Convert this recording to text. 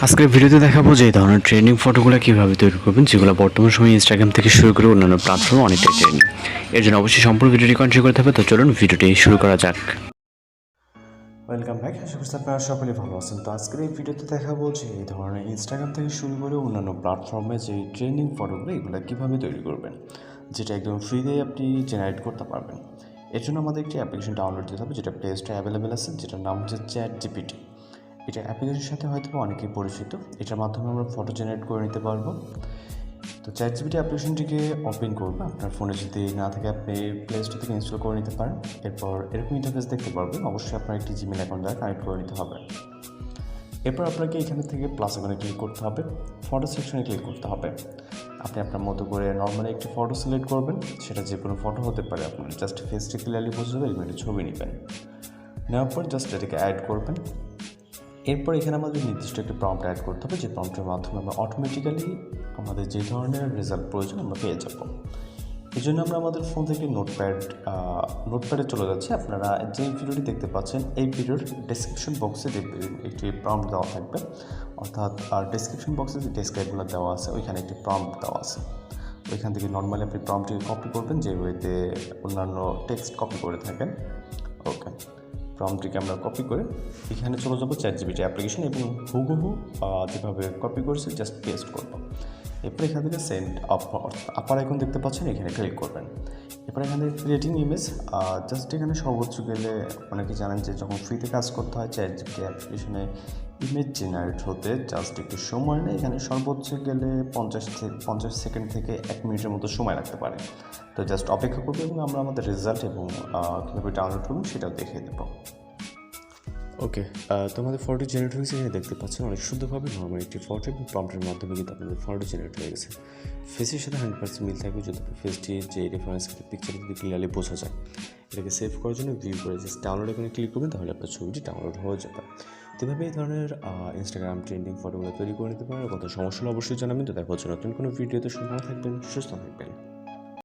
আজকের ভিডিওতে দেখাবো যে এই ধরনের ট্রেন্ডিং ফটোগুলো কীভাবে তৈরি করবেন, যেগুলো বর্তমান সময়ে ইনস্টাগ্রাম থেকে শুরু করে অন্যান্য প্ল্যাটফর্মে অনেকটাই ট্রেন্ডিং। এর জন্য অবশ্যই সম্পূর্ণ ভিডিওটি কন্টিনিউ করতে হবে। তো চলুন ভিডিওটি শুরু করা যাক। Welcome back. আশা করছি আপনারা সকলেই ভালো আছেন। তো আজকের এই ভিডিওতে দেখাবো যে এই ধরনের ইনস্টাগ্রাম থেকে শুরু করে অন্যান্য প্ল্যাটফর্মে যে ট্রেন্ডিং ফটোগুলো এগুলো কীভাবে তৈরি করবেন, যেটা একদম ফ্রিতে আপনি জেনারেট করতে পারবেন। এর জন্য আমাদের একটি অ্যাপ্লিকেশন ডাউনলোড দিতে হবে, যেটা প্লে স্টোরে অ্যাভেলেবেল আছে, যেটার নাম হচ্ছে চ্যাট জিপিটি। এটা অ্যাপ্লিকেশনের সাথে হয়তো অনেকেই পরিচিত। এটার মাধ্যমে আমরা ফটো জেনারেট করে নিতে পারবো। তো চ্যাটজিপিটি অ্যাপ্লিকেশনটিকে ওপেন করবে। আপনার ফোনে যদি না থাকে আপনি প্লে স্টোর থেকে ইনস্টল করে নিতে পারেন। এরপর এরকম ইন্টারফেস দেখতে পারবেন। অবশ্যই আপনার একটি জিমেল অ্যাকাউন্ট দ্বারা কানেক্ট করে নিতে হবে। এরপর আপনাকে এখান থেকে প্লাস আইকনে ক্লিক করতে হবে, ফটো সেকশনে ক্লিক করতে হবে। আপনি আপনার মতো করে নর্মালি একটি ফটো সিলেক্ট করবেন, সেটা যে কোনো ফটো হতে পারে। আপনার জাস্ট ফেসটি ক্লিয়ারলি বোঝা যাবে, এরকম একটি ছবি নেবেন। নেওয়ার পর জাস্ট এটাকে অ্যাড করবেন। এরপর এখানে আমাদের নির্দিষ্ট একটি প্রম্পট অ্যাড করতে হবে, যে প্রম্পটের মাধ্যমে আমরা অটোমেটিক্যালি আমাদের যে ধরনের রেজাল্ট প্রয়োজন আমরা পেয়ে যাব। এই জন্য আমরা আমাদের ফোন থেকে নোটপ্যাডে চলে যাচ্ছি। আপনারা যে ভিডিওটি দেখতে পাচ্ছেন এই ভিডিওর ডেসক্রিপশন বক্সে একটি প্রম্পট দেওয়া থাকবে, অর্থাৎ ডেসক্রিপশন বক্সে যে ডেসক্রাইবগুলো দেওয়া আছে ওইখানে একটি প্রম্পট দেওয়া আছে। ওইখান থেকে নর্মালি আপনি প্রম্পটটিকে কপি করবেন, যে ওয়েতে অন্যান্য টেক্সট কপি করে থাকেন। ওকে, প্রম্পটটিকে আমরা কপি করে এখানে চলে যাবো চ্যাটজিপিটি অ্যাপ্লিকেশন, এবং হুবহু যেভাবে কপি করেছি জাস্ট পেস্ট করবো। এরপর এখান থেকে সেন্ড আপার আইকন দেখতে পাচ্ছেন, এখানে ক্লিক করবেন। এরপর এখান থেকে ক্রিয়েটিং ইমেজ, জাস্ট এখানে সর্বোচ্চ গেলে অনেকে জানেন যে যখন ফ্রিতে কাজ করতে হয় চ্যাটজিপিটি অ্যাপ্লিকেশনে ইমেজ জেনারেট হতে জাস্ট একটু সময় নেই। এখানে সর্বোচ্চ গেলে 50 সেকেন্ড থেকে 1 মিনিটের মতো সময় লাগতে পারে। তো জাস্ট অপেক্ষা করবো এবং আমরা আমাদের রেজাল্ট এবং কীভাবে ডাউনলোড করবো সেটাও দেখিয়ে দেবো। ওকে, তো আমাদের ফটো জেনারেট হয়েছে, এখানে দেখতে পাচ্ছেন অনেক সুন্দরভাবে নর্মাল একটি ফটো এবং প্রম্পটের মাধ্যমে কিন্তু আপনাদের ফটো জেনারেট হয়ে গেছে। ফেসের সাথে 100% মিল থাকবে, যদি ফেসটি যে রেফারেন্স পিকচার যদি ক্লিয়ারলি বোঝা যায়। এটাকে সেভ করার জন্য ভিউ করে জাস্ট ডাউনলোড এখানে ক্লিক করবেন, তাহলে আপনার ছবিটি ডাউনলোড হয়ে যাবে। তো এভাবে এই ধরনের ইনস্টাগ্রাম ট্রেন্ডিং ফটোগুলো তৈরি করে নিতে পারেন। কত সমস্যা হলে অবশ্যই জানাবেন। তো দেখা হচ্ছে নতুন কোনো ভিডিওতে। সুন্দর থাকবেন, সুস্থ থাকবেন।